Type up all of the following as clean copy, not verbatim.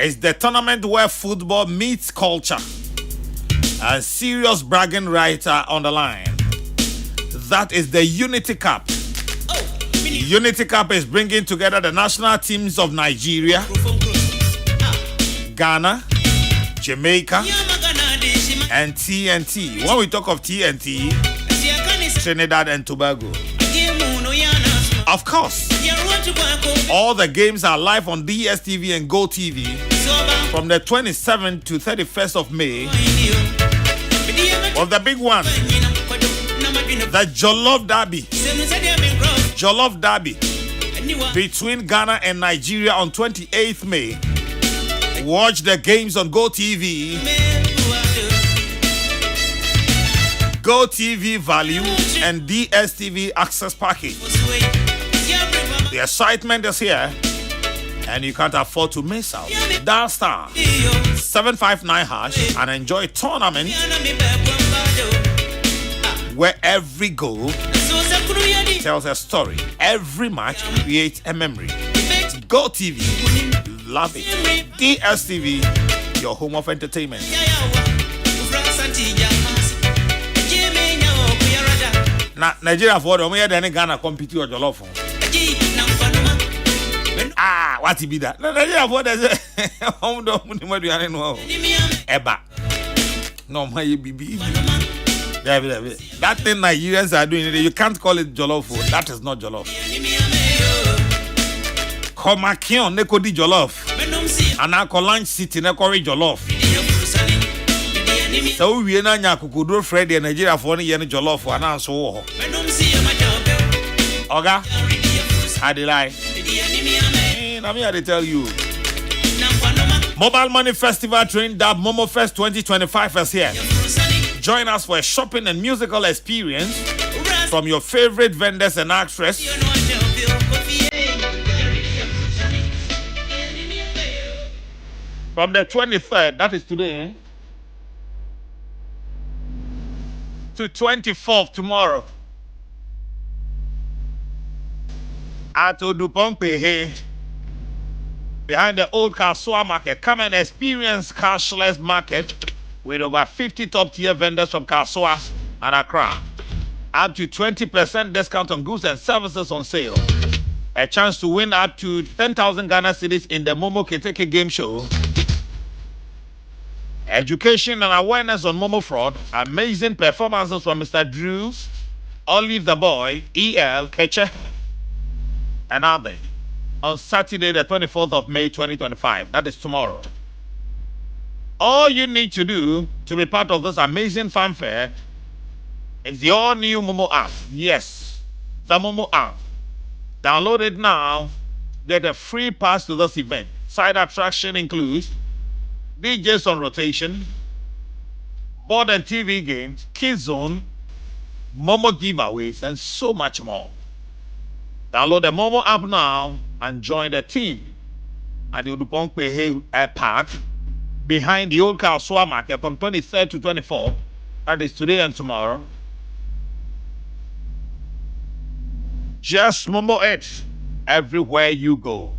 It's the tournament where football meets culture. And serious bragging rights are on the line. That is the Unity Cup. Unity Cup is bringing together the national teams of Nigeria, Ghana, Jamaica, and TNT. When we talk of TNT, Trinidad and Tobago. Of course, all the games are live on DSTV and GoTV from the 27th to 31st of May. Well, the big one, the Jollof Derby. Jollof Derby between Ghana and Nigeria on 28th May. Watch the games on GoTV. GoTV Value and DSTV Access Package. The excitement is here and you can't afford to miss out. Dial star 759 hash and enjoy a tournament where every goal tells a story. Every match creates a memory. GoTV, love it. DSTV, your home of entertainment. Now, Nigeria for the way they Ghana compete with your love. What be that? Nigeria for the Eba. No, my baby. That thing Nigerians are doing, you can't call it jollof food. That is not jollof. Komakion neko di jollof. Anako lunch city neko ri jollof. So we na nya kukudo Friday Nigeria for ni yen jollof ana so wo. Oga, I dey lie. Na me I dey tell you. Mobile Money Festival Train Dab Momo Fest 2025 is here. Join us for a shopping and musical experience from your favorite vendors and actresses. From the 23rd, that is today, to 24th tomorrow. At Odupompe, behind the old Kasua market. Come and experience cashless market with over 50 top-tier vendors from Kasua and Accra. Up to 20% discount on goods and services on sale. A chance to win up to 10,000 Ghana cedis in the Momo Keteke game show. Education and awareness on Momo fraud. Amazing performances from Mr. Drew, Olive the Boy, EL, Keche, and others. On Saturday, the 24th of May, 2025. That is tomorrow. All you need to do to be part of this amazing fanfare is the all-new Momo app. Yes, the Momo app. Download it now. Get a free pass to this event. Side attraction includes DJs on rotation, board and TV games, kids zone, Momo giveaways, and so much more. Download the Momo app now and join the team at the Udupongpehe Park behind the old Kasua market from 23rd to 24th. That is today and tomorrow. Just Momo it everywhere you go.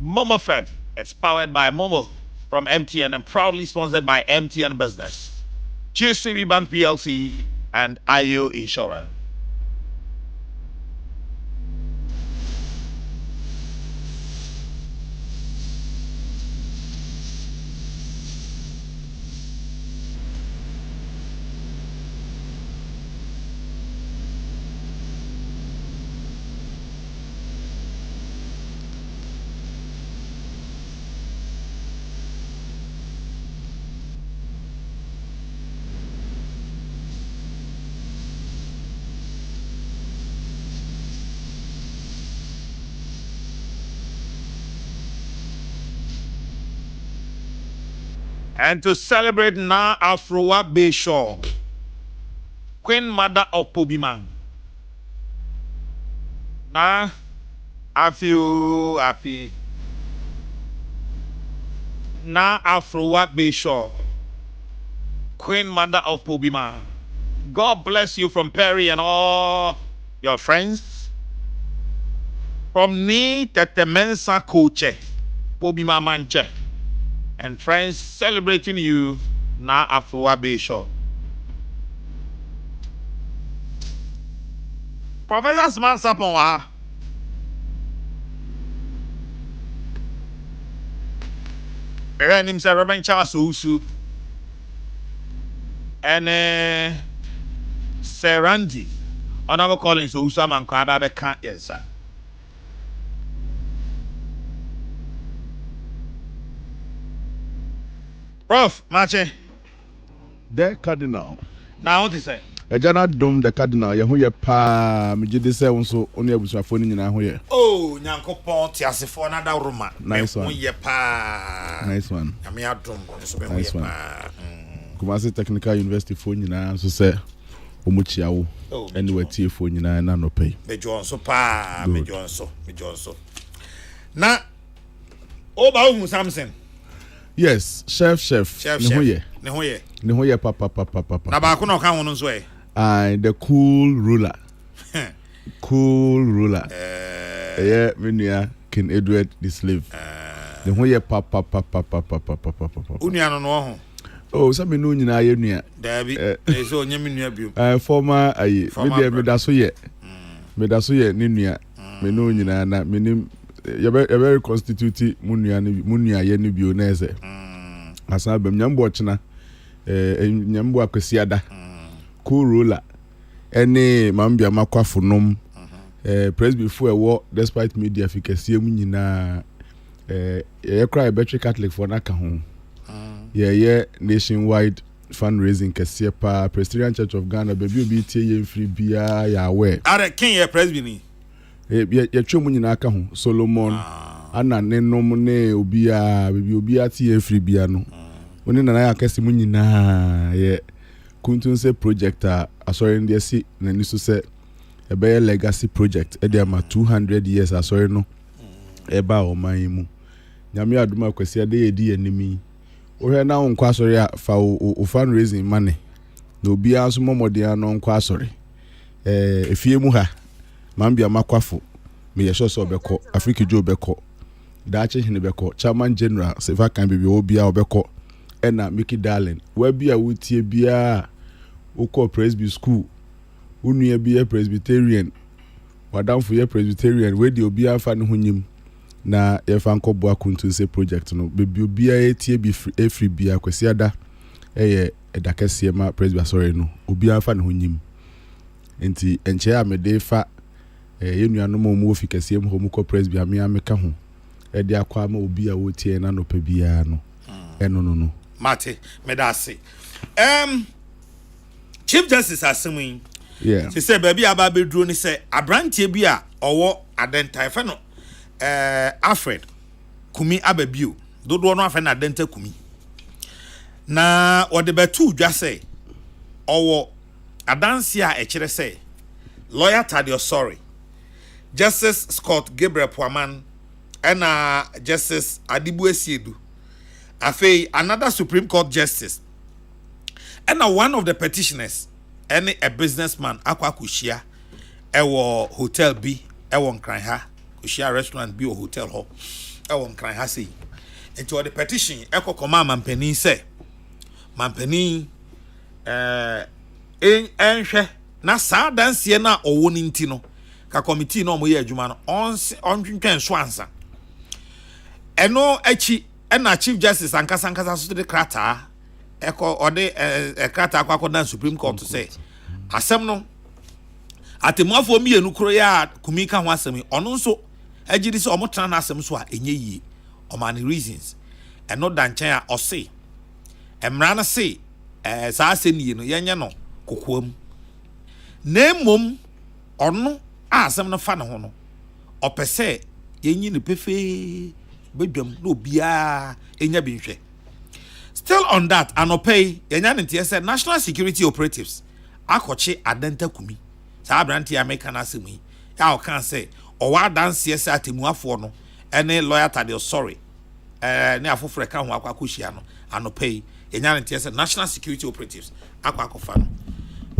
Momo Fed is powered by Momo from MTN and proudly sponsored by MTN Business, GCB Bank PLC, and IO Insurance. And to celebrate Na Afroa Bayshore, Queen Mother of Pobiman. Na Afi Na Afroa Bayshore, Queen Mother of Pobiman. God bless you from Perry and all your friends. From Ni Tetemensa Koche, Pobima Manche. and friends celebrating you now after what be sure. Professor Smart Sapon ran himself Reverend Charles Usu and Serandi. Another calling so Usu man Kwaba can't yes sir. Prof, Mache. The Cardinal. Now what is say? Ejana dom the Cardinal ye ho ye pa me gide se wonso oni abusafo ni nyina ho ye. Oh, Nyankopon ti asefo na da roma. Nice one. Ye pa. Nice one. Ame adom so be Nice ye one. pa. Kumasi Technical University fo nyina so se omuchia wo. Anyway tie fo nyina na no pay. Mejo so pa, mejo so. Na o ba hu Samson. Yes, chef. Ne ho ye pa. Na ba ko na ka hono so e. The cool ruler. Cool ruler. Yeah, menua King Edward the slave. Ne ho ye pa. Unia no no ho. Oh, so me no nyina ye nua. Dabi, so onye me nua biom. Former aye, me da so ye. Me da so ye ne nua. Me no nyina na me nim ye very constitute munua ye ne bio na eze. Asa bam nyambo china. Nyambo akwasiada. Cool ruler. Any mambia makwafo nom. Presby fu ewo despite media efficacy mu nyina ye cry battery Catholic for na ka ho. Yeah, nationwide fundraising kese pa Presbyterian Church of Ghana baby obi tie ye free bia ya we. Are king ye Presby ni. Ye twemu nyina aka ho Solomon ana ne nom ne obi a baby obi atie free bia no. Oni na ya kese mu nyina ye kuntunse project a asori ndi si na ni so se ebe legacy project e dey ma 200 years asori no eba o man mu. Nyame aduma kwasi ade ye di enimi. Ohe na nkwa asori a fa o fundraising money na obi aso momode ano nkwa asori efie mu ha mambia makwafo me ye sure so obekọ Africa jo obekọ daache hene beko chairman general seva kan bibi obi a obekọ ena Mickey Darling wa bia wotie bia ukọ Presby school unua bia Presbyterian wadamfo ye Presbyterian we di obi afa ne honyim na ye fa nkobo akuntunse project no bebi obi a etie bi free bia kwasi ada eye edakese ma Presby sorry no obi afa ne honyim enti enche amede fa ye nuanom mu ofikase mu ho ko Presby ameka ho e de akwa ma obi a wotie na no pa bia no no Mate medase Chief Justice Asemi yeah she say baby aba beduro ni say abrantie bi a owo adentai fa no Alfred Kumi ababio dodo no afa na adenta Kumi na ode betu dwa say owo adanse a ekire say lawyer Tadio sorry Justice Scott Gabriel Puaman and Justice Adibu Esiedu afei another Supreme Court justice and one of the petitioners any a businessman akwa kushia ewo hotel B ewo nkran ha kushia restaurant B or hotel ho ewo nkran ha sei into the petition ekokoma mampani say mampani enhwe na saa danse na owo ni nti no ka committee no mo ye adwuma no ontwentwen so ansa eno achi ena Chief Justice ankasa so de krata eko ode krata akwa na Supreme Court say asem no atemuafo mienu kro ya Kumi ka ho asem ono nso agidi se omotran na asem so a enye yie omani reasons eno danchan a ose emra na say saa aseni no yenye no kokoam na mom ono asem no fa ne ho no opese yenyi ne pefe bedwam no bia enya binhwe. Still on that anopay yenya ntie say national security operatives akoche adenta Kumi sa abranti America na asemi ya o kan say o wa danse say atemuafo no ene lawyer Tadio sorry ne afofre ka ho akwakohia no anopay yenya ntie say national security operatives akwakofa no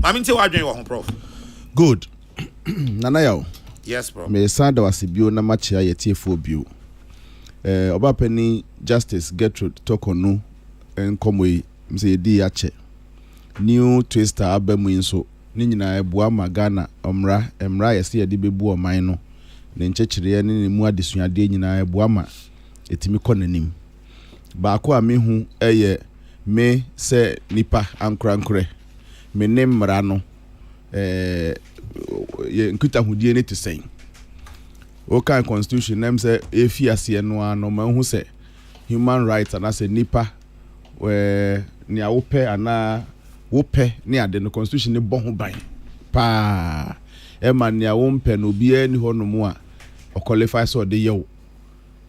mami ntie wadwen wo ho prof good nana yawo yes bro me sanda wasibio na machia yetiefo bio oba penny Justice Gertrude Tokonu enkomwe mse di ache new twister abamu nso ni nyina ebua magana emra yesi yedi bebu oman no ne nchechire ne mu adesuade nyina ebua ma etimi konanim ba ko amehu eye me se nipa ankrankre me ne mmra no ye nkuta hudie ne tesen o kan constitution nem se efiase no ano mahu se human rights and as a nipa we ni awope ana wope ni ade no constitution ne bo ho ban pa e ma ni awompe no bia ni hono mu a o qualify so de yew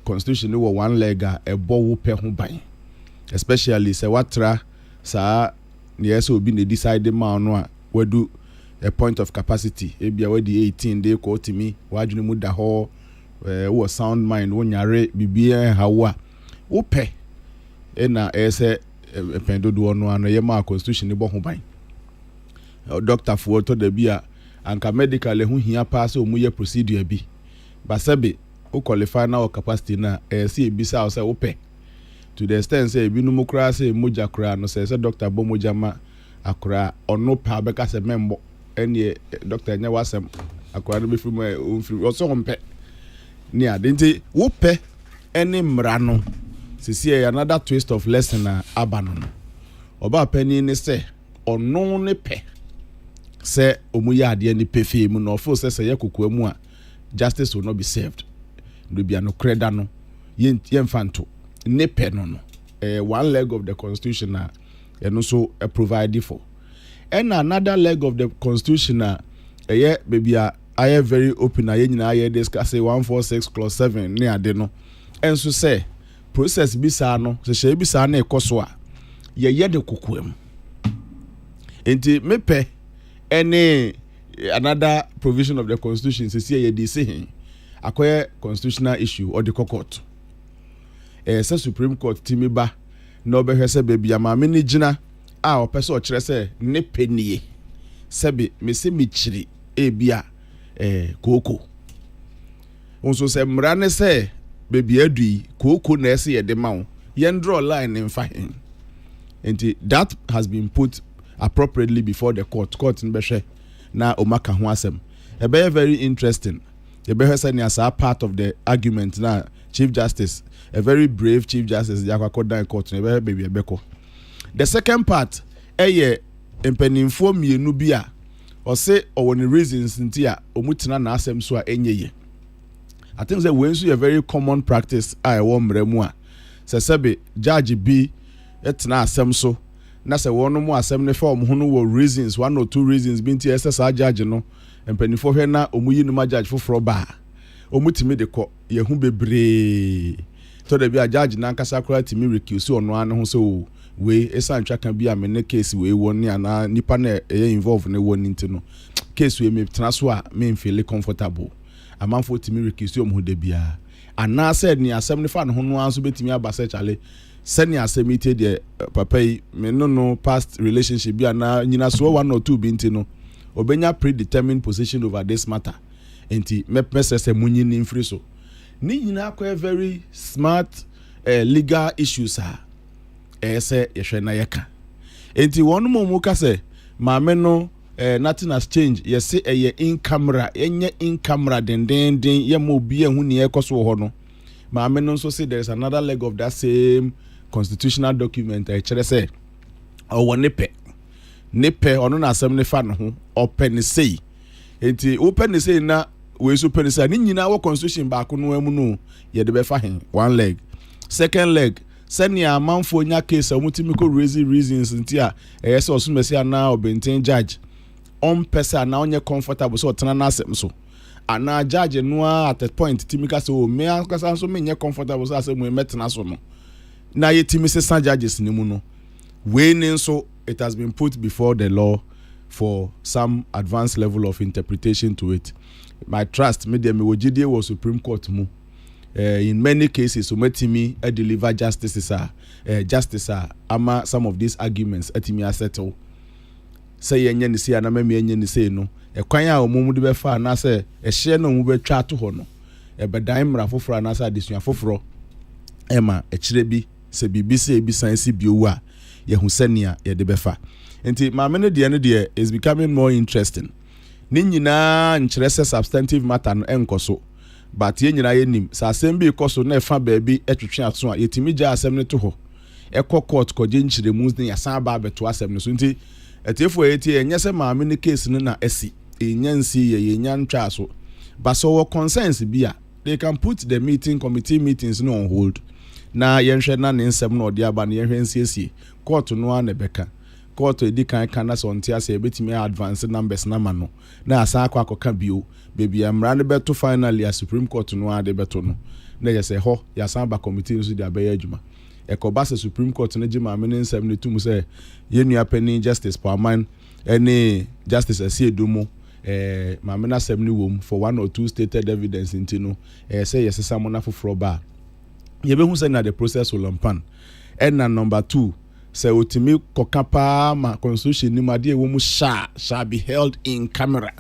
constitution ne wo one leg a e bo wope ho ban especially se watra sa ni eso obi ne decide ma no a wadu a point of capacity e bia wadi 18 dey ko timi wadwene mu da ho wo sound mind wo nyare bibia hawa wope e na ese pendodo no ano ye ma constitution ne bo ho ban doctor for to da bia anka medical hu hia pa se omu ye procedure bi basabe o qualify na o capacity na se ebisa o se wope to the extent say bi no mukra se moja kra no se doctor bo moja ma akra ono pa be ka se membo ene doctor nya wasem akra no be fi o so hompe ni ade nti wope ene mra no sisi another twist of lesson na abano no oba pani ni se ono ne pe se omuye ade ni pefe mu no fo se ye kokwa mu a justice will not be served do bia no creda no ye mfanto ne pe no one leg of the constitution na eno so provide for and another leg of the constitution na baby I very open aye nyina aye discuss 146 clause 7 ne ade no enso say process bisa no se bisa na ekoso a ye de kokoam enti mepe any another provision of the constitution se ye dey say akoye constitutional issue or the court se supreme court timiba na obehwese baby ama me ni gina a opese o kire se ne penie sebe me se me chiri ebia koko onso se mra ne se baby adui koko na ese ye de ma wo yen draw line in fine and that has been put appropriately before the court in behwe na omaka ho asem e be very interesting e be hwese ne as a part of the argument na chief justice a very brave chief justice yakwakodan court ne be baby ebeko the second part empanimfo mienu bi a o se owoni reasons nti a omutena na asem so a enyeye I think that when you a very common practice I want mremu a se sebe judge bi etena asem so na se wono mu asem ne fa omho no reasons one or two reasons bi nti essa judge no empanimfo hwe na omuyi no ma judge foforo ba omutimi de ko ye hu bebre to da bi a judge na nkasa kora timi recuse ono an ho so we esa ntwa kan bi a me ne case we woni ana nipa na e involve ne woni nti no case we me tena so a me feel comfortable amanfo timi recuse omho de bia ana said ni asem ne fa no ho no anso betimi abase chale seni asem ite de papa yi me no past relationship bia na nyina so one or two bi nti no obenya predetermined position over this matter enti mepesese munyi ni mfiri so ni nyina akwa very smart legal issues a ese yehwe na yeka enti wonu mu ka se maame no nothing has changed yesi in camera enye in camera den ye mo bi ehu ni ekoso ho no maame no so say there is another leg of that same constitutional document chere say owo nepe ono na asem ne fa no ho open say enti open say na we so pen say ni nyina wo constitution ba ko no amu no ye de be fa hen one leg second leg seni amanfo nya case amutimi ko raise reasons nti a yes oso mesi ana obenten judge on pesa na onye comfortable so tena na asem so ana judge no at that point timika so me akasa so me nye comfortable so asem me metena so no na ye timi se san judges ni mu no we nin so it has been put before the law for some advanced level of interpretation to it. My trust me dem wojide was Supreme Court mu in many cases umetimi deliver justice ama some of these arguments atimi settle say yenye ni say na meme yenye ni say no ekwan a omumu de be fa na say ehye no mu betwa to ho no e bedan mra foforo na say adesua foforo ema echire bi se bibi se ebi science bi owu a ye hu senia ye de befa enti maame no de no de is becoming more interesting ni nyina nkyerɛ sɛ substantive matter no enkoso but ye nyina ye nim sa asɛm bi koso na ɛfa baabi etwetwe aso a yetimi gya asɛm no to hɔ ɛkɔ court kɔgye nkyerɛmu ne yasan ba abeto asɛm no so nti etiefo eti enye sɛ maame no case no na esi enyansi ye nya ntwa so but so what concerns bi a they can put the committee meetings no on hold na yenhwe na ne nsɛm no ɔde aba na yenhwe nsiesie court no a na bɛka court edi kan na so ntia sɛ ebetimi advance numbers na ma no na asa akɔka bio baby amra no beto finally a Supreme Court no a de beto no na yɛ sɛ hɔ yasan ba committee no so de abɛyɛ adwuma ɛkɔba sɛ Supreme Court no gye maame ne nsɛm no tum sɛ yenua pani Justice Pauman ɛne Justice Asiedumo maame na asɛm no wom for 1 or 2 stated evidence into no say yɛsesa mo na foforɔ ba yɛbɛhu sɛ na the process will unpan ɛna number 2 sɛ otimi kokapa ma constitution ni made wo mu shall be held in camera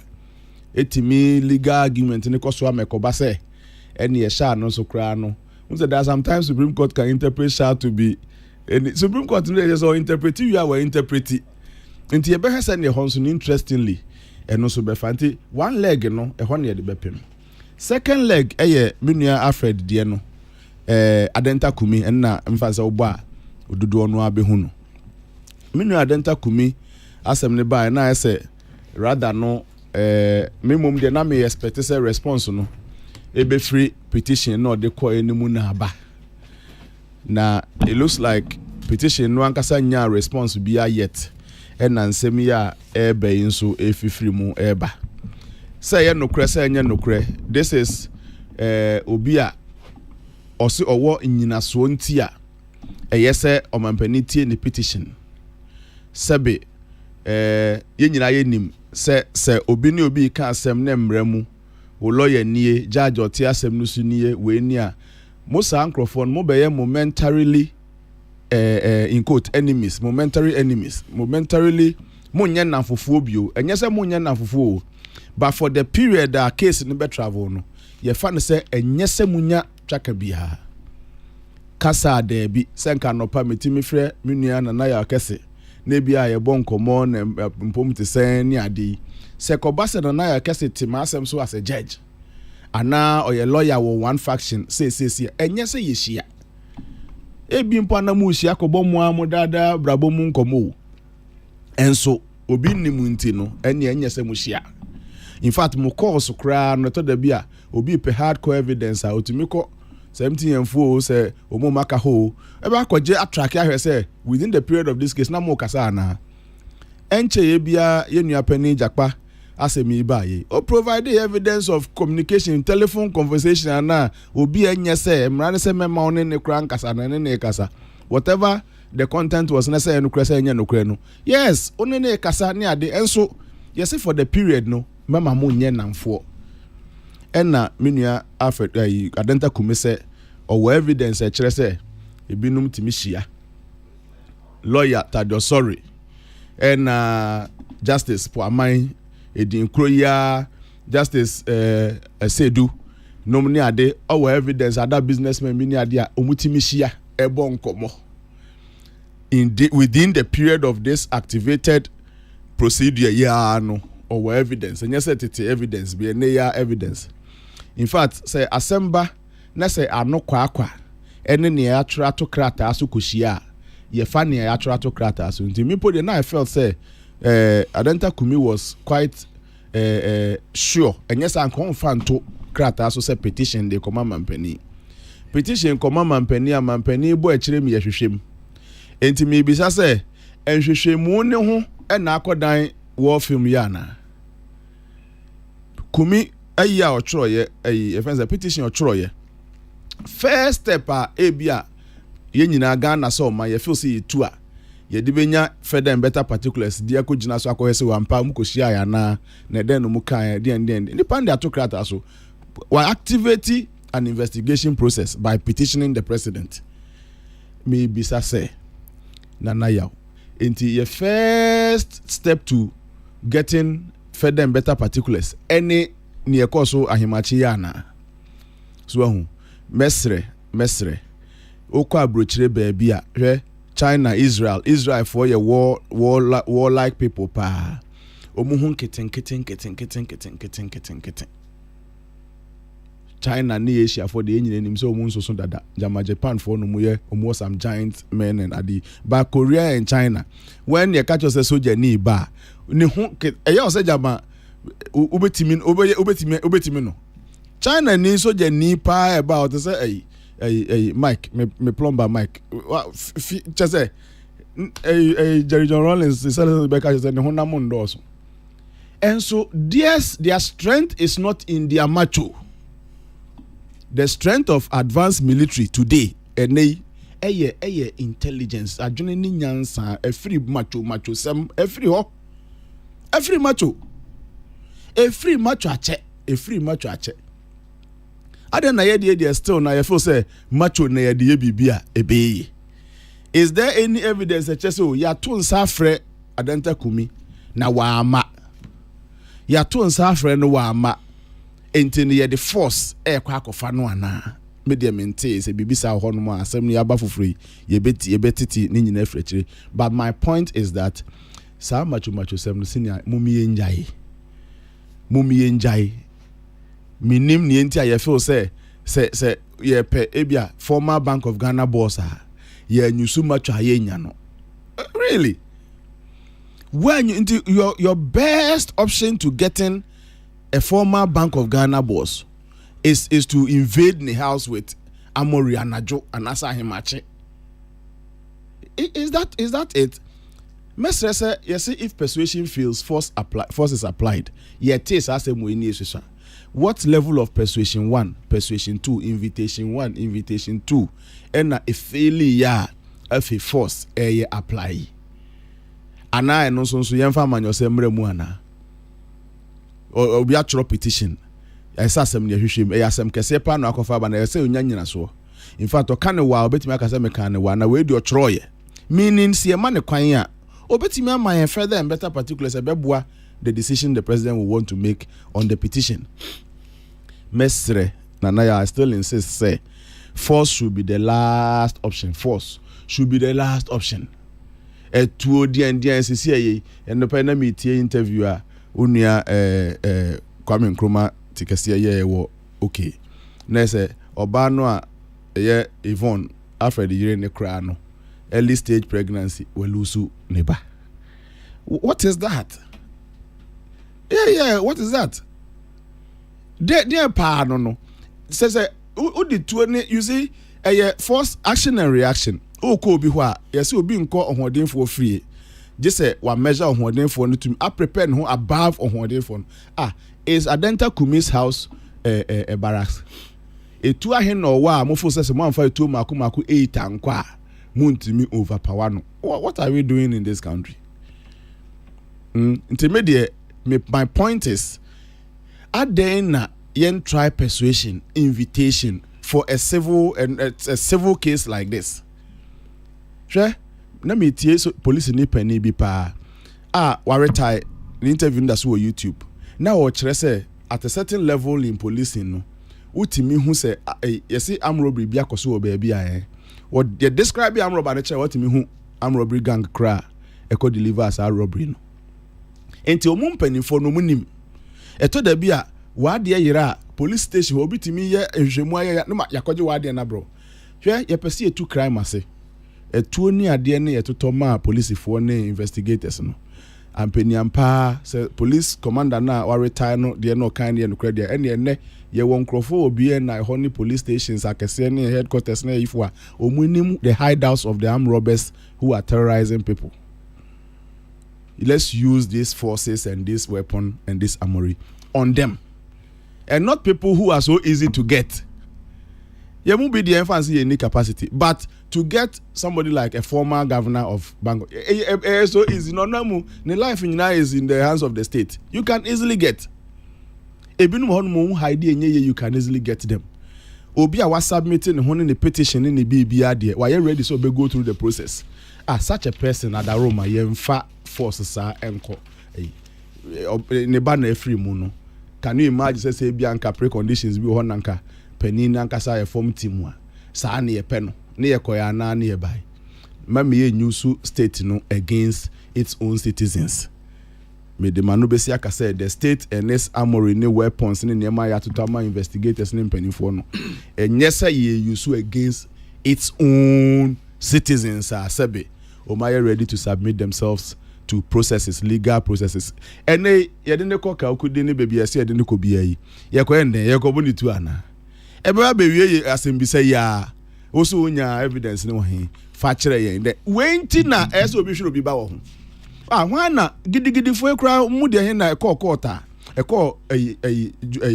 etimi legal argument ni koso amekoba sɛ ɛne yɛ sha no so kra no unse that sometimes Supreme Court can interpret shall to be Supreme Court no just interpret you are interpret nti yɛbɛhɛ sɛ ne hɔ so interestingly ɛno so bɛfa nti one leg no ɛhɔ ne yɛde bɛpem second leg ɛyɛ menua Alfred die no Adenta Kumi ɛna mfa sɛ wobɔ a ododo no abɛhu no menua Adenta Kumi asɛm ne ba na ɛsɛ rather no memom de na me expect sɛ response no ebe free petition no de call enimu na aba na it looks like petition no ankasa nya response bia yet ɛna nsɛm ya ebe nso efifiri mu eba sɛ yɛ nokre sɛ nya nokre this is obi a ɔse ɔwɔ nyinaso nti a ɛyɛ sɛ ɔmampani tie ne petition sɛbe yɛ nyina yɛ nim sɛ obi ne obi ka asɛm na mmra mu wo lawyer nie judge ɔte asɛm no so nie we ni a mo sa microphone mo bɛyɛ momentarily in quote enemies momentarily mo nyɛ namfofuo bio ɛnyɛ sɛ mo nyɛ namfofuo but for the period that case no be travel no ye fa ne sɛ ɛnyɛ sɛ mo nya twaka bia kasa da bi sɛ nka nopa metimi frɛ menua na ya kɛse na bia ye bɔ nkɔmɔ na mpom te sɛ ni ade sɛ kɔba sɛ na ya kɛse te ma asɛm so as a judge ana or your lawyer wo one faction say ɛnyɛ sɛ yɛhyia ebi mpo na mu hyia kɔbɔ mu a mo dada brabo mu nkɔmɔ enso obi nim nti no ɛnyɛ sɛ mo hyia in fact mo course kra no to da bia obi pe hardcore evidence a otumi kɔ 17 yemfo sɛ omo maka ho eba akɔgye attract ahwɛ sɛ within the period of this case na mo kasa na enche ye bia ye nua pani jakpa asemi ba ye o provide evidence of communication telephone conversation na obi enye sɛ mra ne sɛ mema one ne kra nkasa na ne kasa whatever the content was na sɛ no kra sɛ enye no kra no yes one ne kasa ne ade enso yes for the period no mama mo nye namfo ɛna menua Adenta Kumi sɛ ɔwɔ evidence ɛkyerɛ sɛ ebinum timi hyia lawyer Tadiosori ɛna Justice Pauman edin kroya Justice Esedu nom ne ade ɔwɔ evidence ada businessmen mi ne ade a omutimi hyia ɛbɔ nkɔmɔ within the period of this activated procedure ya no ɔwɔ evidence ɛnyɛ sɛ tete evidence bi ɛne ya evidence in fact sɛ asɛmba na sɛ ano kwakwa ɛne ne atwerɛ ato krataa so kohyia ye fa ne atwerɛ ato krataa so nti mipo de na I felt say Adenta Kumi was quite sure ɛnyɛ sɛ anko mfanto krataa so sɛ petition de kɔma mampani petition kɔma mampani a mampani bo akyerɛ mi yɛhwehwɛm enti mi bisa sɛ enhwehwɛmu ne ho ɛna akɔdan war film yana Kumi ayi a ɔtwerɛyɛ ayi efense petition ɔtwerɛyɛ first step a ebia ye nyina Ghana sɛ ɔma ye feel say yetu a ye de benya further and better particulars dia ko gyina so akɔhɛ sɛ wampa mu kohyia ya na den no mu kan den ni pande atokrata so wa activate an investigation process by petitioning the president me bisa sɛ nana yaw enti ye first step to getting further and better particulars any ni ekoso ahimachi yana so ahu mesre okwa abrochire baby a hwe China Israel for your war like people pa omuhu keten China ni Asia for the enyine nim so omu nso so dada jama Japan for no mu ye omu some giant men and adi but Korea and China when you catch us soldier ni ba ni hu eya o se jama obetimi no China ni soldier ni pa about say Mike me plumber Mike just say Jerry John Rollins is the back just ne hona mo ndoso and so their strength is not in their macho. The strength of advanced military today eye intelligence adwene ni nyansa every macho sem every macho ache ada na ye dey still na ye feel say macho na ye dey bibia ebeye. Is there any evidence that say ya to nsa frɛ adanta kumi na wa ama ya to nsa frɛ no wa ama enti ne ye the force kwa akofa no ana media mente say bibisa ho no ma asem ne aba foforo ye betiti ne nyina frɛkyire. But my point is that sa macho sem no senior mumi enjai minim ni enti aye feel say ye pe ebia former Bank of Ghana boss ye nyusu macho ayenya no really when into your best option to getting a former Bank of Ghana boss is to invade the house with Amori Anajo and Asa Himache. Is that it? Mestre say yes, if persuasion fails, force is applied. Yet is as a what level of persuasion 1, persuasion 2, invitation 1, invitation 2, and a failure of a force apply. And I know so yemfa man yosem remu ana. Or be actual petition. I saw some near him, I asem kese pa no akofa ba na say onya nyina so. In fact, o kan wa obetimi akasa me kan wa na we do troye. Meaning see a man kwan a obetimi ama further and better particulars ebeboa the decision the president will want to make on the petition. Mestre Nanaya, I still insist say force should be the last option. Force should be the last option. Tuo DNCCA and the pandemic interviewer unia Kwame Nkrumah tikasia ye wo okay. Na say obano a ye Yvonne after the year ne kra no early stage pregnancy welusu neba. What is that? Yeah, what is that? There pa no. Says who the two you see force action and reaction. Ko bi ho a yes obi nko ohoden for free. Just say one measure ohoden for no to prepare no above ohoden for. Is Adenta Kumi's house a barracks. Etu ahen no wa mo fo say mo amfa etu maku 8 ankwa muntimi overpower no. What are we doing in this country? Intermediate my point is adena yen try persuasion invitation for a civil case like this. Sure, let me tell you, police ni penny bi pa. Waretai the interview that's on YouTube. Now what say at a certain level in policing no. Utimi hu say you see armed robbery bi akoso o baby what they describe armed robbery na what me hu armed robbery gang cry e deliver as armed robbery no. Enti omum penifo no munim. Eto da bi a wade yera police station obi timi ye ehwemu aye no yakoje wade na bro. Hwe ye pese etu crime ase. Etu ni ade ne yetoto ma police fo ne investigators no. Ampeni ampa say police commander na wa retire no de no kan de no credit ene ye won crofo obi na honey police stations akese ne headquarters na ifo a omunim the hideouts of the armed robbers who are terrorizing people. Let's use these forces and this weapon and this armory on them, and not people who are so easy to get. You won't be the emphasis in any capacity, but to get somebody like a former governor of Bangkok, so easy. No, the life in United is in the hands of the state. You can easily get. You can easily get them. Obi a was submitting the petition in the BBR. Why you ready? So we go through the process. Such a person at the Roma, you forces are enko. Nebana free mono. Can you imagine say Bianca preconditions be honanka penina nkasa a form team wa. Sa na ye pe no. ne yekoya na ne yebai mama ye nyusu state no against its own citizens me de manu besi aka say the state and its armory ne weapons ne niema ya tutama investigators ne mpanifo no enye say ye use against its own citizens are sebe omaye ready to submit themselves to processes, legal processes. Ene yedene ko ka okudi ne baby ase yedene ko bia yi ye ko ende ye ko boni tu ana ebe be wie asembisa ya oso onya evidence ne wo he fa kire ye de wenti na eso obi hwero bi ba wo ho hwan na gidigidi fo ekura mu de he na ekọ ta ekọ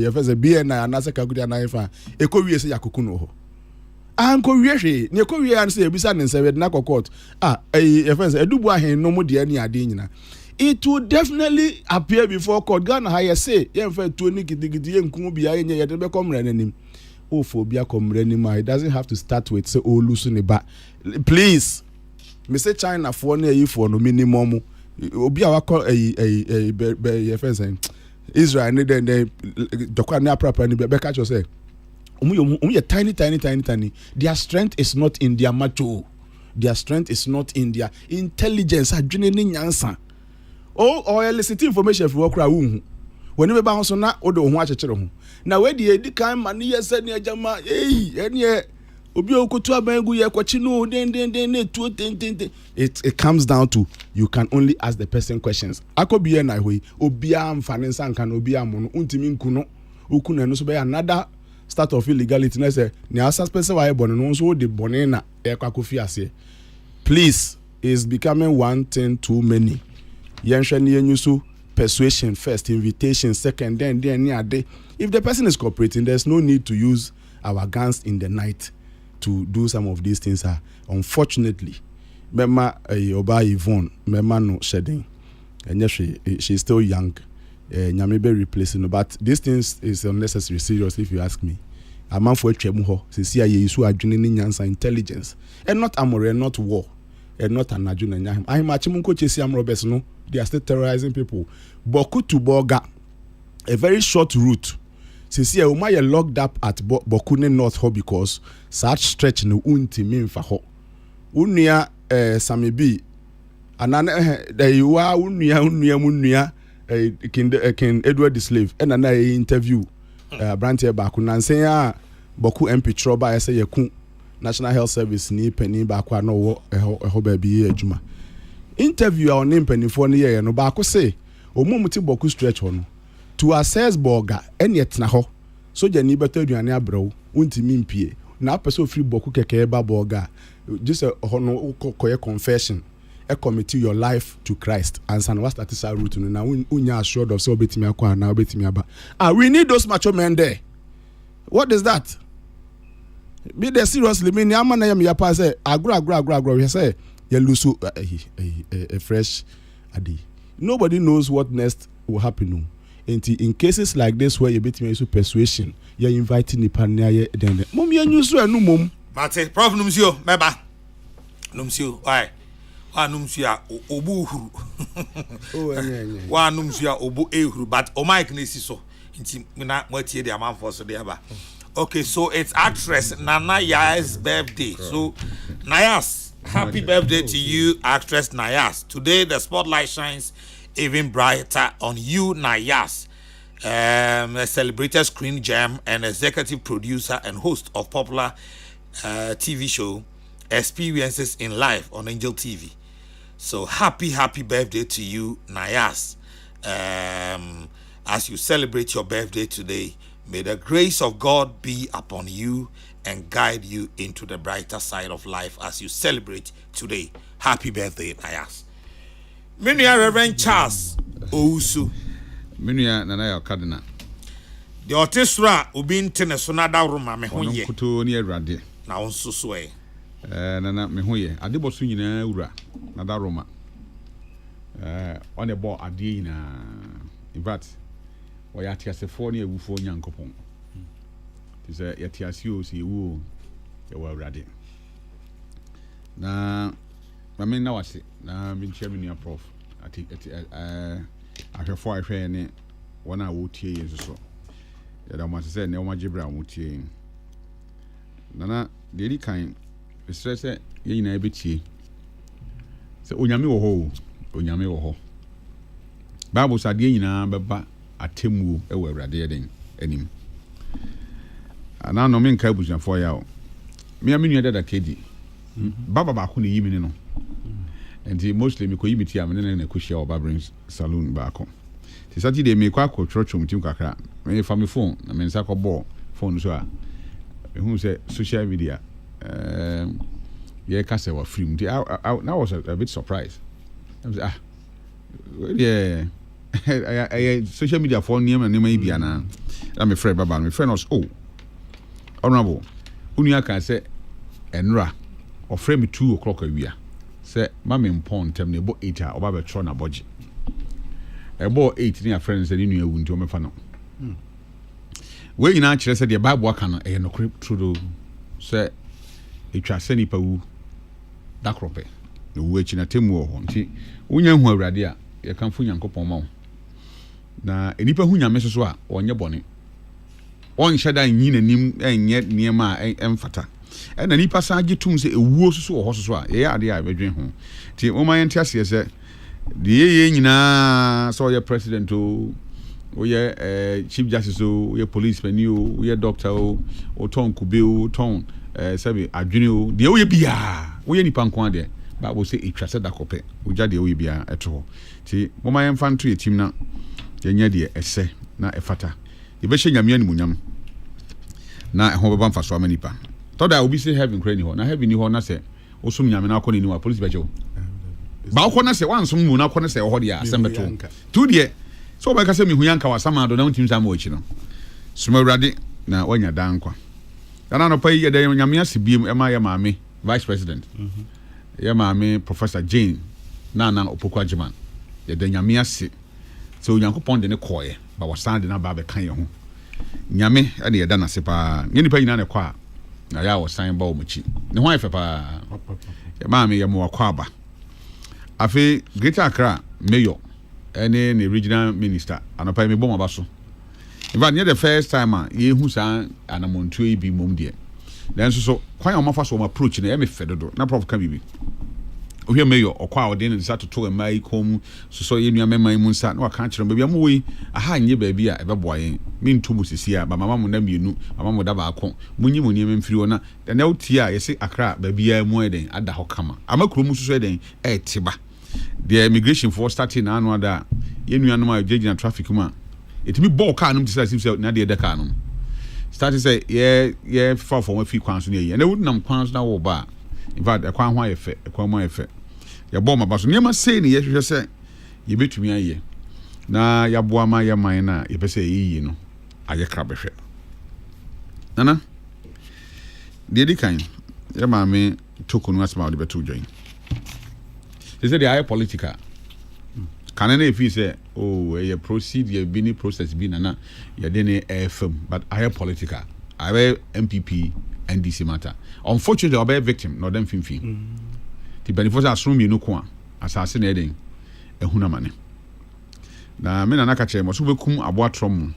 efeze bia na anase ka gudi ana fa ekọ wie se yakoku no ho anko wie hwe ne ekọ wie an se ebisa ne nse na court efeze edubu ahen no mu de ni ade nyina it will definitely appear before court Ghana higher say ye mfa tuo ni gidigidi ye nku bia ye ye de be komre nanim ophobia komre ni ma it doesn't have to start with say olusu ne ba please me say China for na yi for no minimum obi a wakọ ye fence Israel ne den dokwa na proper ni be catch you say omu tiny their strength is not in their macho, their strength is not in their intelligence adwene ni nyansa or elicit information for okra wu when be ba so na odo ho akekere ho na we de edi kan ma ne yese ne agama ene obi okotu abangu ye kwachi no den ne tuo ten it comes down to you can only ask the person questions akobiye na hoi obi am fanensa nka na obi am no untimi nku no oku na no so be another start of illegality na say ne asas person why born no so de born na e kwakofi ase please is becoming one thing too many yenhwe ne yenyusu persuasion first, invitation second, then near day. If the person is cooperating, there's no need to use our guns in the night to do some of these things. Unfortunately, Mema Oba Yvonne, Mema no shedding, and yes, she's still young. Nyamebe replacing, but these things is unnecessary. Serious, if you ask me. A man for Chemuho, Cecilia Yesu adrenaline nyansa intelligence, and not amore, and not war, and not an adjun and yahim. I'm a Chimunko Chesiam Roberts, no. They are still terrorizing people. Boku to Boga, a very short route. Since you might locked up at Bokune North Ho because such stretch no unti mean for ho. Unia Samibi, and there you are unia King Edward the Slave, and an interview Brantia Bakuna and say Boku MP Troba say Yakun National Health Service ni penny bakwa no baby juma. Interview our name penny for near no bako say omumuti boku stretch on to assess boga and yet na ho so jani better duane abro untimi mpie na person free boku keke ba boga just a hono koye confession a commit your life to Christ and san what that is our route na unya assured of so betimi akwa na betimi aba we need those macho men there. What is that? Be there seriously mean amana yam ya pa say agro we say you lose a fresh adi. Nobody knows what next will happen. In cases like this where you bet me persuasion, you're inviting the partner then. Mom, you use no mum. Mate, Prof Numsio, Meba. Numsio, why? Numsia obu huru. Numsia obu ehuru, but o Mike Nisiso. Inti na mwati the amount for so there. Okay, so it's actress Nana Ya's birthday. So Nayas. Happy birthday to you, actress Nayas. Today, the spotlight shines even brighter on you, Nayas, a celebrated screen gem and executive producer and host of popular TV show Experiences in Life on Angel TV. So, happy birthday to you, Nayas. As you celebrate your birthday today, may the grace of God be upon you and guide you into the brighter side of life as you celebrate today. Happy birthday, Nayas. Minia Reverend Charles Ousu. Minia Nana Cardinal. The orchestra ubin tenesonada ruma mehoye. Kuto ni erade. Na onso soe. Nana mehoye. Adebosu nyina ura nada roma. On the ball ade na. In fact, we are tiasefo ni ewufo nyankopon. Is a yatiasio si wu ya wa rade na mame na wase na me chairman ya prof ati ahwefo ahwe ne wona wo tie yeso so ya da mo se ne o magibra wo tie na de ri kan stress ye nyina betie se onyame wo ho onyame wo ho Bible sa de nyina beba atemuo e wo awurade yeden anim ana no men ka abusuafo ya o me amenu dada kedi baba ba ko ne yimi ne no enti mostly me ko yimi ti amene na ko share Obabrin saloon ba ko ti Saturday me kwa ko church tim kakra me fa me phone na me nsa ko ball phone so a who say social media yeah kase wa free I was a bit surprised. I was yeah I social media for name and name bia na I'm a friend baba my friend was honorable unia kan say enra or frame me 2 o'clock awia say mama impon tem na ebo 8 a oba be tro na boje ebo 8 ni a friend say ni ewu nti o me fa no we nyina kire say the Bible aka no e no true say etwa se nipa wu dakrope no wu echi na temu ho nti wonya hu awurade a ye kan fu nyankopon ma wo na enipa hu nyame so a onye bone on hyeda nyi nanim enye niema a emfata na nipa sa age tum se ewuo so ho so a ye ade a bedwen ho nti o ma yente ase se de ye nyina so ye president o ye chief justice o ye policeman o ye doctor o ton kube o ton sabi adwene o de o ye bia o ye nipa nko ade Bible say etwa se dakope o ja de o ye bia eto ti mo ma yemfa nto ye tim na ye nya de ese na efata ye be hye nyame animunyam na ho beba mfa so amanipa to da obi say heaven krani ho na heaven ni ho na se osum nyame na akọ ni wa police bejo ba akọ na se wansom mu na akọ na se ho de ya sembeto tu de so ba ka se mi hu yanka wa sama do na untim sama ochi no suma urade na wanya dankwa kana no pai ye de nyame asibiem e ma ye maame vice president ye maame Professor Jane na Opoku Ajiman ye de nyame ase so Nyankopon de ne koye ba wasan de na ba be kan ye ho nyame ade ye da na se pa nye nipa nyina ne kwa na ya wasan ba o muchi ne ho afa pa ye maame ye mo akwa ba afi Greater Accra mayor any regional minister anopa me bom abaso even near the first time ye hu san anamontu e bi mom de then so kwan o mafa so o approach na me fedodo na prof ka bibi ohwe mayor okwa o de ne sa toto mai kom so ye nua memai mu nsa na waka kire baby amoyi aha nye baby a ebeboa yen me ntumu sisi a ba mama mo na mienu mama mo da ba akon munyi mo ne memfiri ona na uti a ye se Accra baby a mu eden ada ho kama amakro mu so eden e tiba the immigration for starting na anu ada ye nua no ma jeje na traffic mu a etimi ball car num tisa sim na de car num start say yeah far from fi kwan so ne ye na wudnam kwan so na wo ba in fact ekwan ho ayefe ekwan mo ayefe ya ball ma ba so niam say ne ye hwehwe say ye betumi aye na ya boa ma ye man na ye pese yi no aye kra behwe nana de di kan ye ma me tokunu asma de beto join they say they are political can any feel say oh a proceed ye bini process bi na ye de ne FM but I political I MPP NDC matter unfortunately I be victim no dem finfin the benefits assume you no kwa asase na eden ehuna mane na me na naka che mo so bekum aboatrom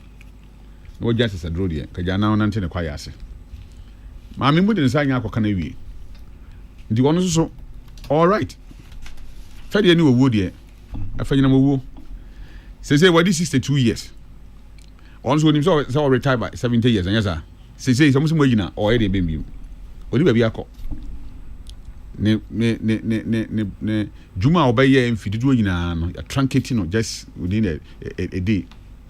no justice adrode ka jana ona nte ne kwa yase ma me mu de nsa nya akoka na wie ndi wono so all right fede ni wo de afanyina mo say what is 62 years once when him so retire by 70 years and yes say some mo yina o e de bembi oni ba bi akọ ne juma obaye mfididu yina no ya truncate no just within a day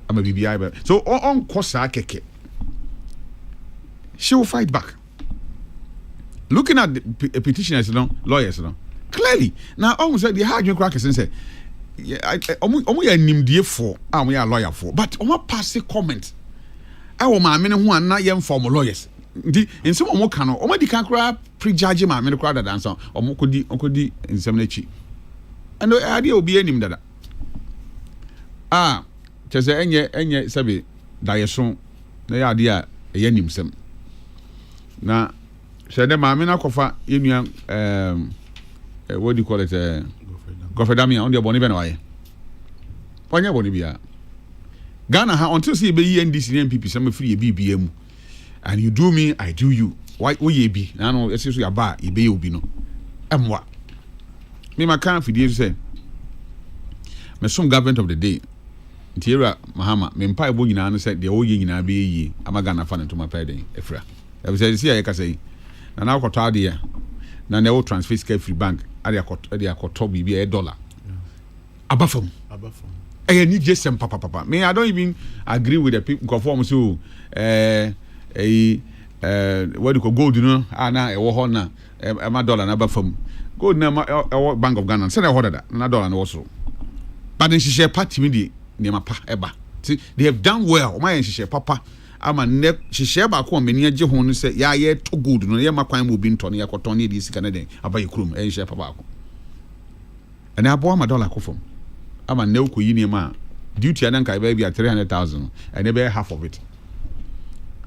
ama bibia ba so on kosa keke she will fight back looking at the petitioners no lawyers no clearly now almost said the hard you crack say omo ya nimdie for am ya lawyer for but omo pass comment I wo ma me ne ho an na ye inform lawyers ndi nsem omo ka no omo di kan kra prejudge ma me ne kra dada nso omo kodi nsem na chi and ade obi anim dada chese enye sabe da yeso na ya ade a ye nim sem na shede ma me na kofa yenua what do you call it Gofedamia on the boni be na waye wanya boni bia Ghana ha until see be NDC and MPP some free BBM and you do me I do you why ye be na no esi so ya ba e be obi no emwa me maka fidie say me some government of the day Ntira Mahama me mpa ebo nyina no say de o ye nyina be yi amaga na fa ne to mapa den efra e say see ya ka say na akoto ade ya na na wo transfer scale free bank ade akoto bi e dollar abafam I need just some papa. Me, I don't even agree with the people conform to what do you call gold, you know? Now a war na my dollar number from gold na Bank of Ghana. Send a order that na dollar also. But then she share party me near my pa eba. See, they have done well. My she share papa. I'm a neck. She share back home. Many a Jehon say, yeah, too good. No, yeah, my crime will be Tony. I got Tony this Canada. I buy your room and share papa. And I bought my dollar from. I'm a no kuyini ma duty and I baby at 300,000 and never half of it.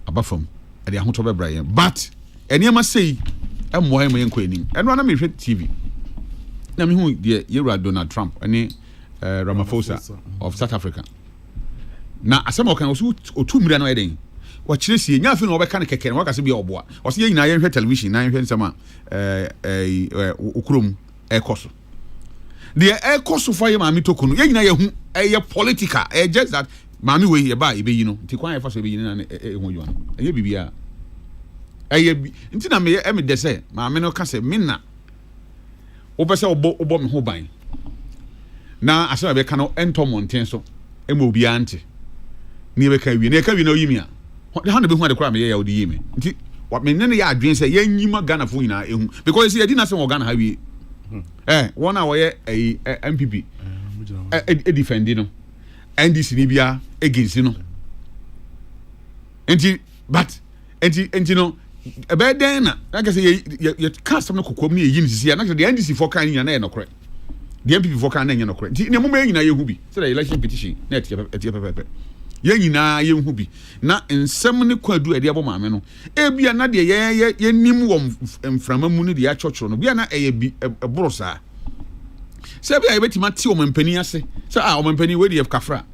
Above from at the Hotoba Brian. But and you must say, I'm more and queening and one of me TV. Now, who dear you are Donald Trump and Ramaphosa of South Africa. Now, some can also 2 million wedding. What you see, nothing over can can work as a be or boy. Or see, I hear television, I hear some Ukrum air cost. The air cost of fire, mammy took on a political, just that mammy way here by, you know, to quiet for saving and a BBR. Until I may emit the say, mammy no can say, Minna. Opesa obom ho ban. Na asa be kan ento monten so e mo bi ante. Ni be ka wi na ka wi no yimi a. Ho na be hu de kra me ye ya odi yimi. Nti what me ne ya adwen say yan yima Ghana fo nyina ehu because say na say wo Ghana ha wi. One a we MPP e defend no. NDC ni bia against no. Nti but enti no e be den na ka say ye cast no kokom ni eyi ni sisi na the NDC for kan nyina na e no kore. The MPP for kan na no kore. Nti ne mo ma nyina ye hu bi. Say the election petition na etie pepe. Ye nyina ye hu bi. Na nsem ne kwadu e de abo maame no. E bia na de ye nim wo mframa mu ne de ya chochoro no. Bia na e bi eboro saa. Say bia ye betima ti o mampani ase. Say o mampani we de kafra.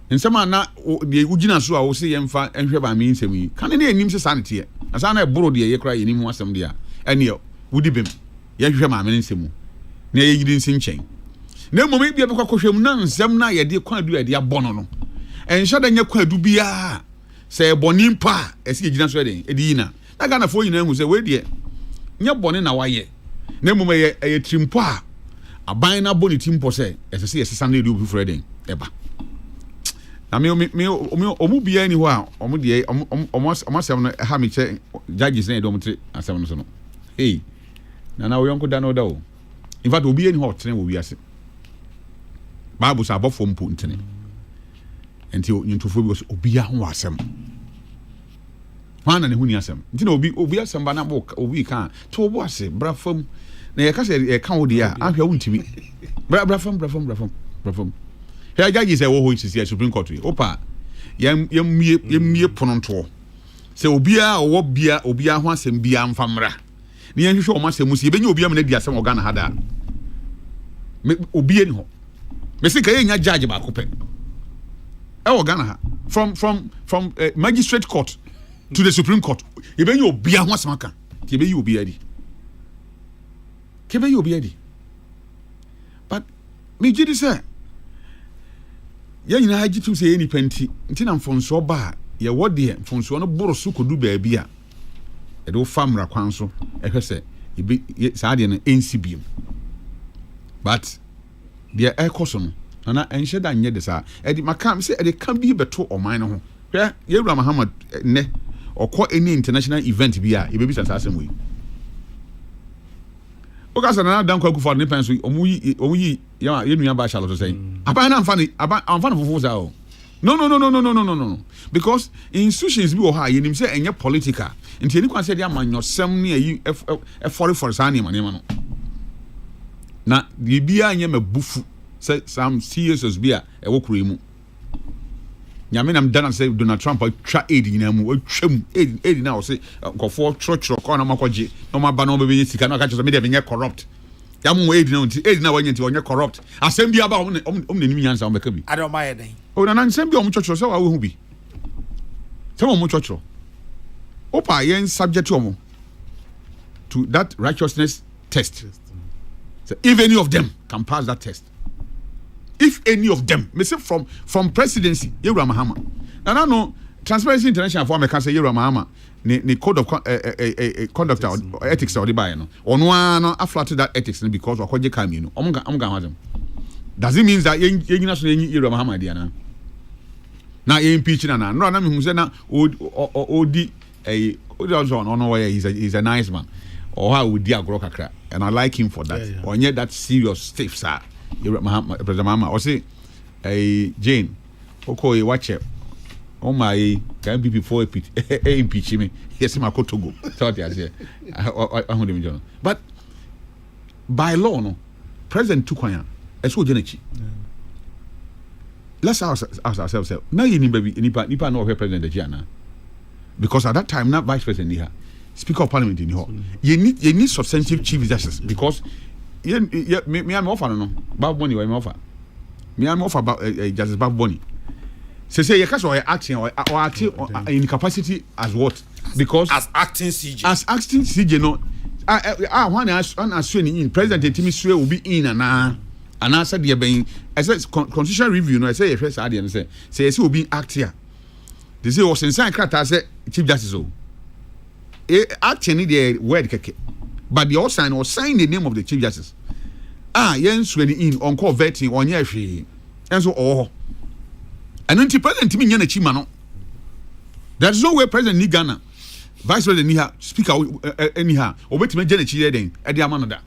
Nsema na de ugina so a wo se ye mfa enhwe ba me nsem yi. Kan ne enim se sanete ye. Asa na eboro de ye kra ye nim asem de a. Ene wudi bem. Ye hwe ma me nsem mu. Na ye yidi nsin chen. Na mmom bia be kwakohwem na nsem na ye de kwadu ye de abono no. Ensha da nya kwadu bia se boni mpa esi gina so den edi na Ghana fo nyina hu se we de nya boni na waye na mmom ye trimpo a aban na boni timpo se ese sesa na edi obi fro den eba na me omu bia ni ho a omu de omu asem no ha me che judges na edom tre asem no so no hey na wo yonko da no da o in fact obi ni ho tene wo wi ase Bible sa abofo mpo ntene enti nyintofo bi obi ho asem wana ne hu ni asem nti na obi asem ba na bo obi kan to obo ase brafam na ye ka se ye kan wo dia ahwe wo ntimi brafam he jaji se wo ho isi Supreme Court opa yemie pononto se obi a wo bia obi ho asem bia mfamra ne ye hwehwe o ma asem si ebenya obi am na di asem Ghana hada obi ni ho me se ka ye nya judge ba ko pe Ghana from magistrate court to the Supreme Court. You be you be a wasmaka. You be you be ready. Kebe you be ready. But me jidi say. Ya nyina haji tu say any penti. Nti na mfonso ba ye wode mfonso no boroso kodu baabi a. E do famra kwan so e hwese e be saa de no NCBM. But the air cost na enhye da nye de saa edi makam se edi kan bi beto oman no ho hwe yewura Muhammad ne okọ any international event bi a ebebi sasa asem we okasa na dan kwaku for ne penso omuyi ya yenu ba sha lo so say aban na amfani fufu za o no because institutions bi wo ha yenim se enye political nti eni kwan se dia amanyosem ne ayi for saa ne mane no na bibia anye mabufu say some serious bia e wo kuro mu nyame nam dana say Donald Trump twa aid nyina mu atwam aid na wo say nkofo trotro ko na makoje no maba no be sika na ka cheso me de be corrupt ya mu aid na nti aid na wanye nti wonye corrupt asem bia ba om nanim nyansa om beka bi ade o ma ye den o na nsem bia om chochro say wa wo hu bi say wo mu chochro Opa yen subject to that righteousness test. So if any of them can pass that test, if any of them, me say from presidency, Yewura Mahama. Now no Transparency International for me can say Yewura Mahama ni code of conduct or ethics or the buy no. Ono no aflated that ethics because of kwaje kam you. Omuga does it mean that you so Yewura Mahama dia na? Na impeach na no me hu say na odi no he's a nice man. Or how would dia agro kakra, and I like him for that. Or yeah, that serious stiff sir. President Mahama or say Jane okay watch it. Oh my can be before impeach me. Yes, my Kokrokoo. Thought I say but by law no President Tukwanya eso genechi. Let's ask ourselves now you need baby nipa no president Giana. Because at that time not vice president here. Speaker of Parliament in here. You need substantive chief justice because me I'm offer no Bob Bonnie I'm offer. Me I'm offer about Justice Bob Bonnie. Say you can acting or acting in capacity as what? Because as acting CJ. As acting CJ no. One as in President Timi Sue will be in and answer the being as constitutional review no I say first and say he will be acting. They say was inside character say chief justice o. Actually the word keke but the sign the name of the chief justice yen sweni in on call vetting on ye hwe enso oh and then president me nya na chi ma no there's no way president ni Ghana vice president ni ha speaker anyhow obetime gya na chi ye den e de amano da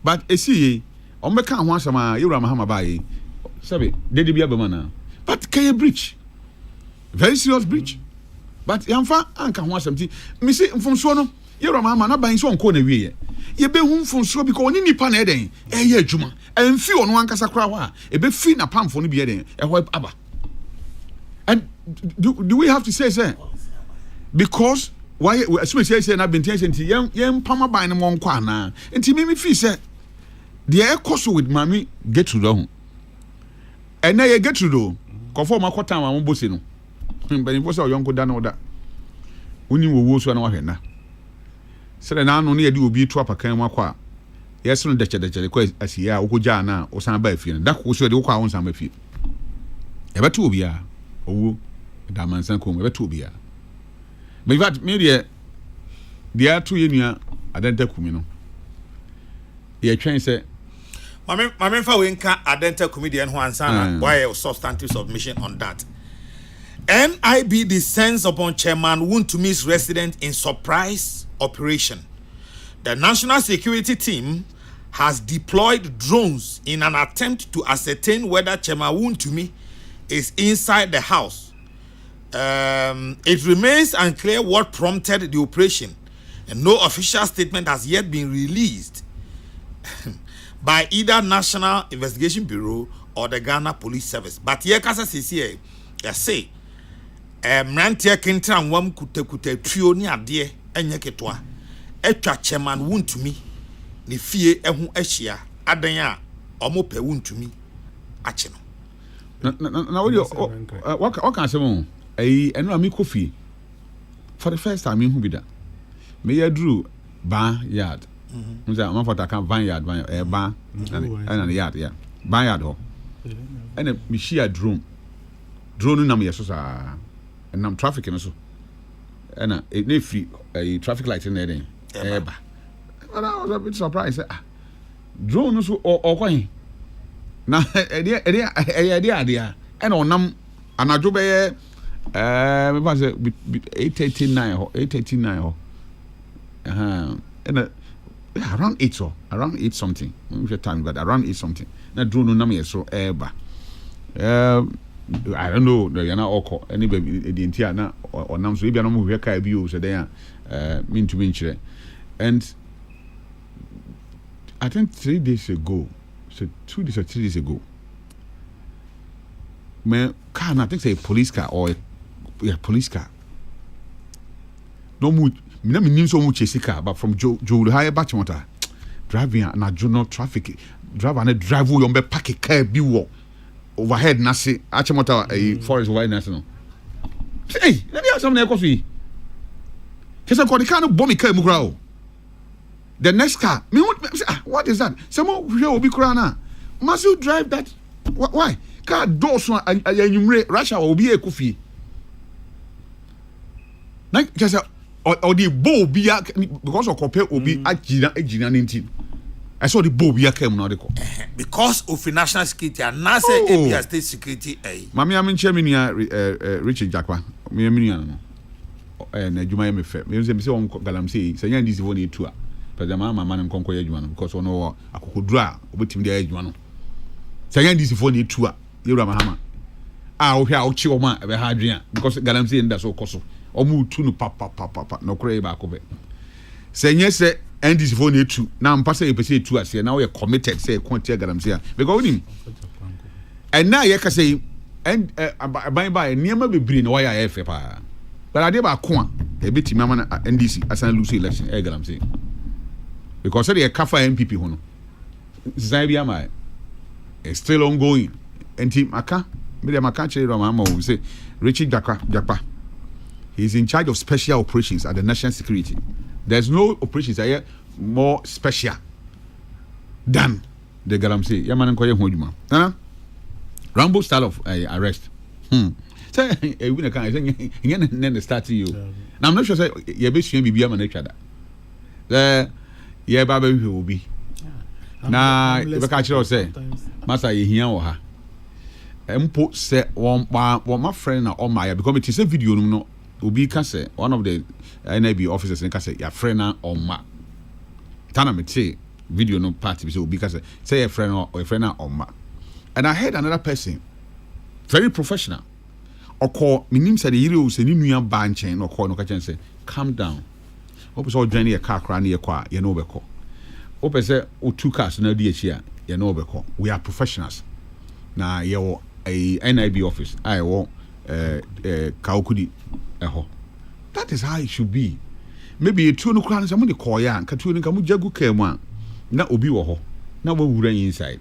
but esi on be kan ho asama Yewura Mahama bae sabe dey bia be mana but can breach very serious breach. But yamfa anka ho asɛmti me se mfonso no Yewura Mahama na ban so onko na wiye ye be hu mfonso because oni nipa na eden ye adwuma emfi ono ankasa kra ho a e be fi na pamfo no bi eden e ho aba and do we have to say because why assume say na bentension ti yen pama ban no monko ana enti me fi say the ekoso with mami get to do ho and na ye get to do conform akota ma mo bosi no but if you young da no da woni wo so na wahwe na sele na anu ne ye di obi to apakan mu akwa yes no de ko asiya okoja na o san ba afie na da ko so de ko awon san ba afie e beto obi a owo da mansan ko e beto obi a me vat me de ato ye nua adenta kumi no ye twen se mame fa we nka adenta comedian ho ansa na why substantive submission on that. NIB descends upon Chairman Wuntumi's residence in surprise operation. The National Security Team has deployed drones in an attempt to ascertain whether Chairman Wuntumi is inside the house. It remains unclear what prompted the operation, and no official statement has yet been released by either National Investigation Bureau or the Ghana Police Service. But here, Kasa CCA, they say, Mrantia Kentran wam kuta trio ni ade enye ketwa etwa Chairman Wuntumi ne fie ehu ahia adan a omo pe Wuntumi ache no na waka asem enu ami kofi for the first time hu bi da me yadru ban yard nza am for that van yard ban and yard yeah ban yard ho and me share drone nam yeso sa and I'm trafficking also. And it free a traffic light in there. And I was a bit surprised. Drone also or coin. Now, idea. And on them, and I do be 889 or 889 and around 8 or around 8 something. Time, but around 8 something. Now, drone no me so I don't know the yana oko any baby the entire na or nam so bia no mo hweka bi o so den mean to mean chire and I think 3 days ago so 2 days or 3 days ago me car na think say police car or police car no mu me nim so mu chase car but from Joe high batch motor driving na journal traffic driver na drive wo be park car bi wo overhead nasi achimota a forest wide national hey let me have some na ekofi Just a car bomb car. The next car, what is that? Someone here will be crana. Must you drive that? Why? Car doors Russia will be a coffee. Like just or the bow be because of compare will be at Gina 19. I saw the bow be a came now because of national security and NASA ABS state security. Mammy, I'm in Chairman Richard Jacqua. Me and Juma MF. Me say on Galamsey, saying this is only two. But the man and conquer Edgeman because on no I could draw with him the Edgeman. Saying this is only two. You're a Mahama. I'll hear out Chioma ever Hadrian because Galamsey and that's all cost. Or move to no papa no cray back of it. Saying yes, and this is only two. Now I'm passing a percent to us here. Now we're committed, say, quantity Galamsey. Because him. And now you can say, and by near me bring why I have a but I did about Kwan, a bit Mamma and NDC as I lose election, Galamsey. Because they are Kafa MPP hono. Zambia my it's still ongoing. And team Aka, Media Makache Ramama will say Richard Japa. He's in charge of special operations at the national security. There's no operations that are more special than the Galamsey. Yaman Koya Hojuma. Rambo style of arrest. Say a winner can then start to you. Now I'm not sure say your best be man each other. Yeah, Baba will be. Now, if I catch you say, Master, you hear her. Put say one my friend or my because it is a video no will be one of the NIB officers and say your friend or ma. Tana me say video no party so because say a friend or a friend or ma. And I heard another person, very professional, or call me name said the hero say new ban chain or call no catch and say calm down. Open so journey a car cranny a car, you know beko. Open say o 2 cars na di here, you know beko. We are professionals. Na you a NIB office. I want Kaokudi eho. That is how it should be. Maybe a 2 no crown is among the call ya, Katu and Kamu Jagu Kema. Na obi wo ho. Na we run inside.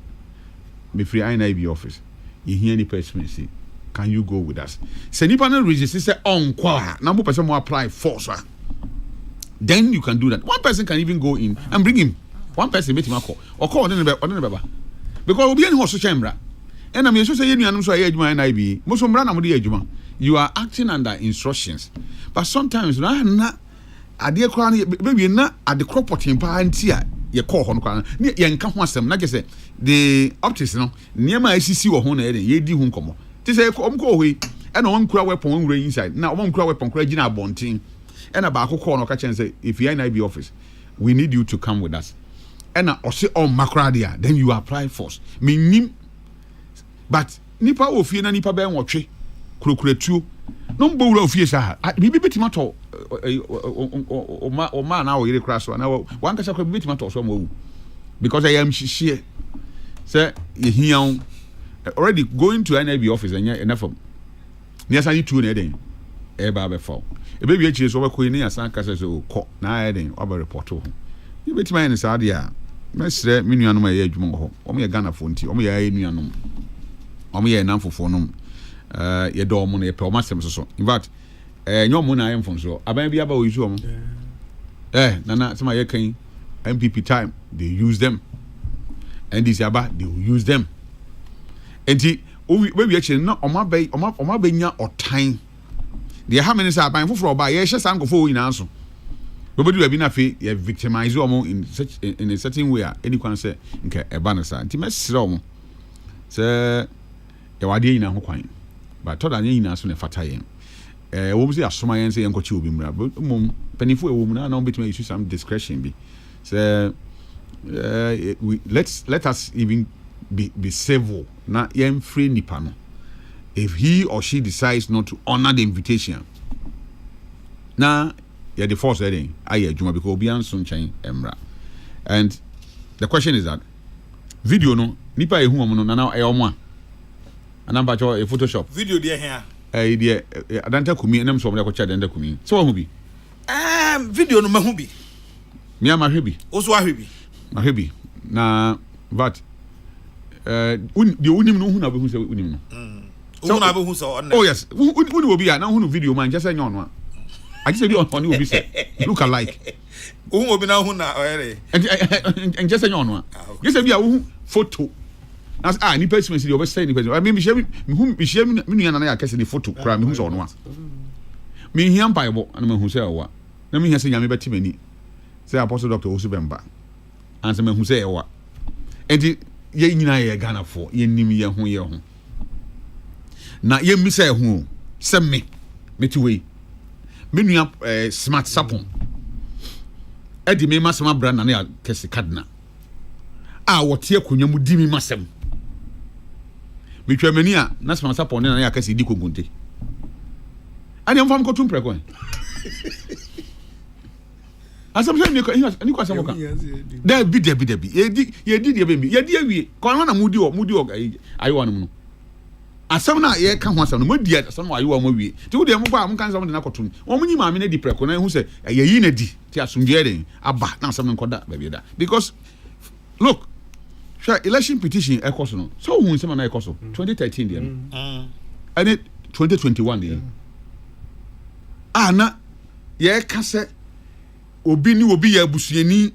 Me free NIB office. You hear any person say, can you go with us? Say nipa na register say on kwa. Na mo person mo apply force. Then you can do that. One person can even go in and bring him. One person make him a call. Or call on the because we be any social chamber. And I'm so saying you so NIB. Most of them you are acting under instructions. But sometimes na ade kwa baby na ade property pa antia ye call ho no kwa ye nka ho asem na je say the optics no niema asisi wo ho na ye di hu nkomo. Ti say omko ho yi e na won kura weapon won re inside. Na won kura weapon kura gina abontin. And about call no catch and say, if you are in IB office, we need you to come with us. And I say on Macradia, then you apply first. Meaning, but nipa ofie na nipa ben wotwe kurokuretu no mbo ofie sa bibi betimato o ma na o yire kraso na wan ka sakwa bibi betimato so mo because I am share say ye hian already going to NIB office and enough of near say you na den e ba be fall e be wie chire so be ko ni asan ka say so ko na den o ba report ho you betima ni sa de a mesre me nuanom a ye adwuma ho o me Ghana fo nti o me ya nuanom o me ye namfofo nom ye do mo na ye pe o masem so in fact nyom na ayem fon so aban bi aba o yisu o mo nana sama ye kan MPP time they use them and this aba they will use them enti we wie chire no o ma be nya otan they ha many say aban foforo ba ye hye sankofo nyina so nobody will be na fe you victimize omo in a certain way any can say nke eba na sa nti mesere omo say e wade nyina ho kwan but to da nyina so ne fata yen wo mu say asoma yen say yenkochi obi mra mum penifo e wo mu na na betime issue some discretion be say let us even be civil na yen free nipa no if he or she decides not to honor the invitation na yeah, the force heading aye juma because obi anso nchen emra and the question is that video no nipa ehu omo no na e omo a anamba cho e photoshop video there here de adanta kumi enem so omo ko cha adanta kumi so wo hu bi video no mahu bi me ama hwe bi oso ahwe bi ahwe bi na but de unim no hu na be hu se unim no hu na be hu so oh yes hu obi a na hu no video man just say nyon no I just said you on you be say look alike. Obi na hu na oyere. And just say you no. Just say be a photo. As ni person say you be say ni person. I mean me share me nua na ya kese ni photo kra me hu so no a. Me hia mpaibo na me hu say wa. Na me hia say nyame beti mani. Say apostle doctor Osu Bemba. And say me hu say wa. Enti ye nyina ye Ghana for ye nim ye ho. Na ye mi say ho. Say me ti we. Me nua smart sapon. Edi me masema bra na ya kese kadna. A wote akonwa mu di mi masem. Me twamani a na smart sapon na ya kese di kogunte. Ani am fam ko tum preko. Asam say ni ko asam ka. Da bi. Ye di de be. Ye di awie. Ko na mudi o ayo anu no. Asam na ye ka ho asam no mudi asam no ayo mo wie. Ti wo de mo ba mo kan asam de na kotum. Wo munyi maame na di preko na hu say ye yi na di. Ti asumdwe de aba na asam no koda ba bi da. Because look, election petition e koso no. So hu nsema na e koso 2013 de no. And it 2021 de. Na ye ka say obi ni obi ya busuani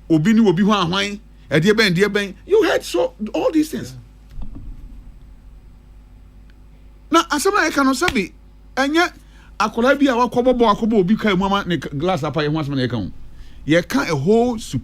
obi ni obi ho ahwan e de ben you heard so all these things. Na asema e ka no sabi enye akola bi a wakobobo obi kai mu ama ne glass apa ye ho asema na ye ka ho ye ka a whole supreme